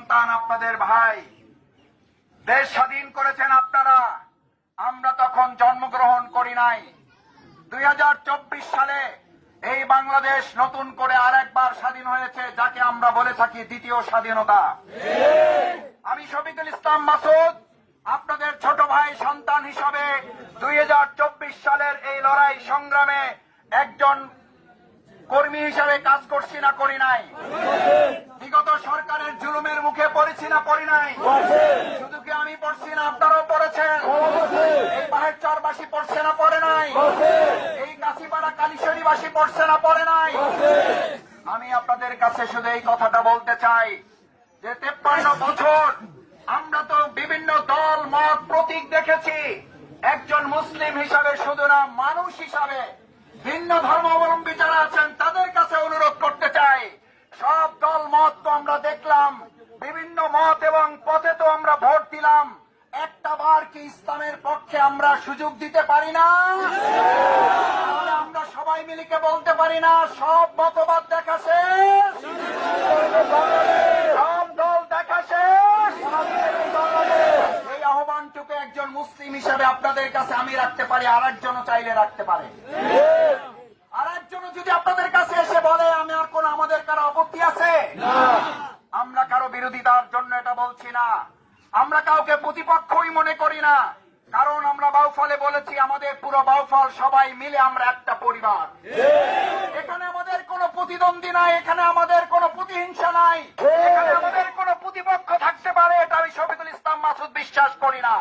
সন্তান, আপনাদের ভাই। দেশ স্বাধীন করেছেন আপনারা, আমরা তখন জন্মগ্রহণ করি নাই। 2024 সালে এই বাংলাদেশ নতুন করে আরেকবার স্বাধীন হয়েছে, যাকে আমরা বলে থাকি দ্বিতীয় স্বাধীনতা। আমি শফিকুল ইসলাম মাসুদ, আপনাদের ছোট ভাই সন্তান হিসাবে 2024 সালের এই লড়াই সংগ্রামে একজন কর্মী হিসাবে কাজ করছি না করি নাই? বিগত সরকারের জুলুমের মুখে পড়েছি না পড়ি নাই? শুধু কি আমি পড়ছি না, আপনারাও পড়েছেন। এই বাহেরচরবাসী পড়ছে না পড়ে নাই? এই কাশিপাড়া কালীশ্বরীবাসী পড়ছে না পড়ে নাই? আমি আপনাদের কাছে শুধু এই কথাটা বলতে চাই যে 53 বছর আমরা তো বিভিন্ন দল মত প্রতীক দেখেছি। একজন মুসলিম হিসাবে শুধু না, মানুষ হিসাবে ভিন্ন ধর্মাবলম্বী যারা আছেন তাদের কাছে অনুরোধ করতে চাই, সব দল মত তো আমরা দেখলাম, বিভিন্ন মত এবং পথে তো আমরা ভোট দিলাম, একটা বার কি ইসলামের পক্ষে আমরা সুযোগ দিতে পারি না? তাহলে আমরা সবাই মিলিকে বলতে পারি না সব মতবাদ দেখা শেষ, সব দল দেখা শেষ? এই আহ্বানটুকু একজন মুসলিম হিসাবে আপনাদের কাছে আমি রাখতে পারি, আর একজনও চাইলে রাখতে পারে। আর একজনও যদি আপনাদের কাছে এসে বলে আমি আর কোন, আমাদের কারো আপত্তি আছে? আমরা কারো বিরোধিতার জন্য এটা বলছি না, আমরা কাউকে প্রতিপক্ষই মনে করি না, কারণ আমরা বাউফলে বলেছি আমাদের পুরো বাউফল সবাই মিলে আমরা একটা পরিবার। এখানে আমাদের কোনো প্রতিদ্বন্দ্বী নাই, এখানে আমাদের কোনো প্রতিহিংসা নাই, এখানে আমাদের কোনো প্রতিপক্ষ থাকতে পারে এটা আমি শফিকুল ইসলাম মাসুদ বিশ্বাস করি না।